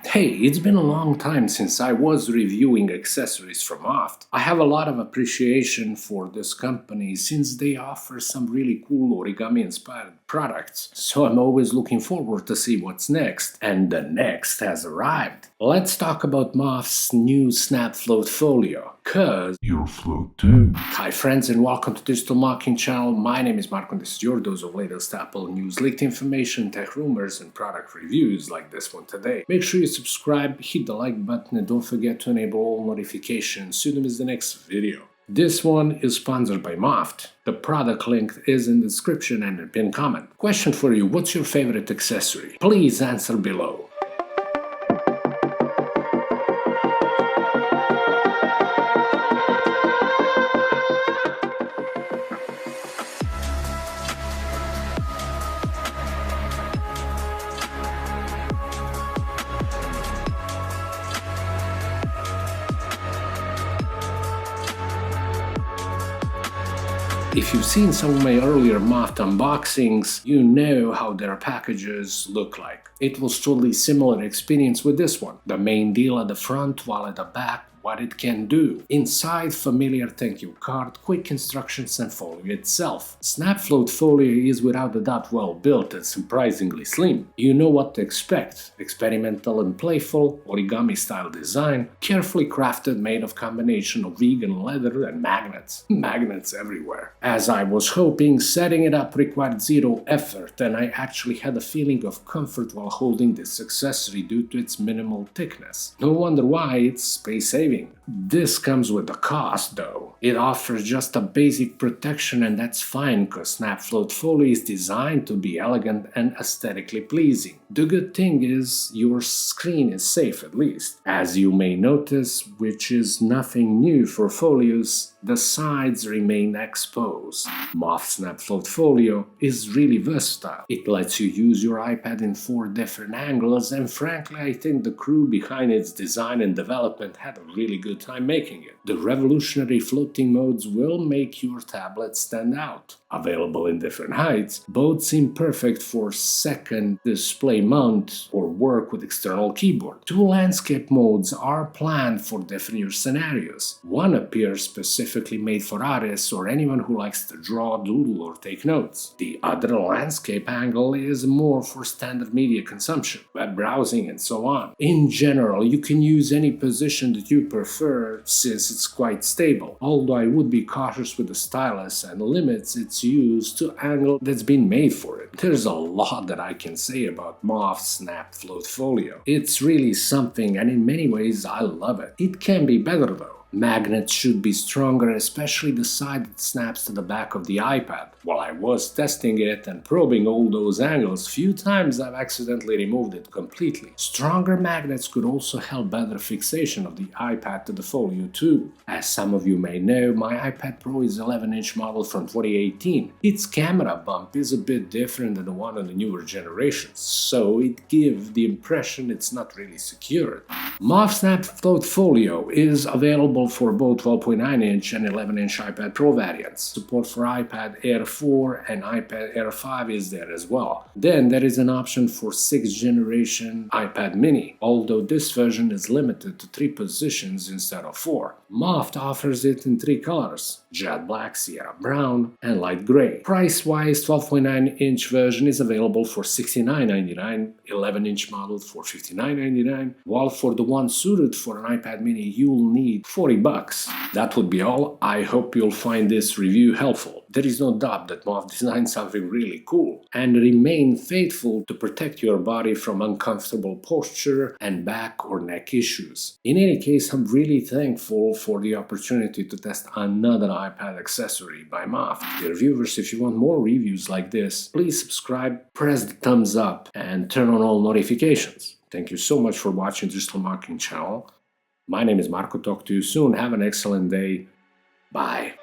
Hey, it's been a long time since I was reviewing accessories from Moft. I have a lot of appreciation for this company since they offer some really cool origami-inspired products, so I'm always looking forward to see what's next, and the next has arrived. Let's talk about Moft's new Snap Float Folio, cause Your float too. Hi friends and welcome to Digitalna channel. My name is Marko and this is your dose of latest Apple news, leaked information, tech rumors, and product reviews like this one today. Make sure you subscribe, hit the like button, and don't forget to enable all notifications so you don't miss the next video. This one is sponsored by Moft. The product link is in the description and a pinned comment. Question for you, what's your favorite accessory? Please answer below. If you've seen some of my earlier Moft unboxings, you know how their packages look like. It was totally similar experience with this one. The main deal at the front, while at the back, what it can do. Inside, familiar thank you card, quick instructions, and folio itself. Snap Float Folio is without a doubt well built and surprisingly slim. You know what to expect. Experimental and playful, origami style design, carefully crafted, made of combination of vegan leather and magnets. Magnets everywhere. As I was hoping, setting it up required zero effort, and I actually had a feeling of comfort while holding this accessory due to its minimal thickness. No wonder why it's space saving. This comes with a cost though. It offers just a basic protection, and that's fine cause Snap Float Folio is designed to be elegant and aesthetically pleasing. The good thing is your screen is safe at least. As you may notice, which is nothing new for folios, the sides remain exposed. Moft Snap Float Folio is really versatile. It lets you use your iPad in 4 different angles, and frankly I think the crew behind its design and development had a really good time making it. The revolutionary floating modes will make your tablet stand out. Available in different heights, both seem perfect for second display mount or work with external keyboard. 2 landscape modes are planned for different scenarios. One appears specifically made for artists or anyone who likes to draw, doodle, or take notes. The other landscape angle is more for standard media consumption, web browsing, and so on. In general, you can use any position that you prefer since it's quite stable, although I would be cautious with the stylus and limits its use to angle that's been made for it. There's a lot that I can say about Moft Snap Float Folio. It's really something, and in many ways I love it. It can be better though. Magnets should be stronger, especially the side that snaps to the back of the iPad. While I was testing it and probing all those angles, few times I've accidentally removed it completely. Stronger magnets could also help better fixation of the iPad to the folio too. As some of you may know, my iPad Pro is 11-inch model from 2018. Its camera bump is a bit different than the one on the newer generations, so it gives the impression it's not really secured. Moft Snap Float Folio is available for both 12.9-inch and 11-inch iPad Pro variants. Support for iPad Air 4 and iPad Air 5 is there as well. Then there is an option for 6th generation iPad mini, although this version is limited to 3 positions instead of 4. Moft offers it in 3 colors: jet black, Sierra brown, and light gray. Price-wise, 12.9-inch version is available for $69.99, 11-inch model for $59.99, while for the one suited for an iPad mini you'll need $40. That would be all. I hope you'll find this review helpful. There is no doubt that Moft designed something really cool and remain faithful to protect your body from uncomfortable posture and back or neck issues. In any case, I'm really thankful for the opportunity to test another iPad accessory by Moft. Dear viewers, if you want more reviews like this, please subscribe, press the thumbs up, and turn on all notifications. Thank you so much for watching Digitalna channel. My name is Marko. Talk to you soon. Have an excellent day. Bye.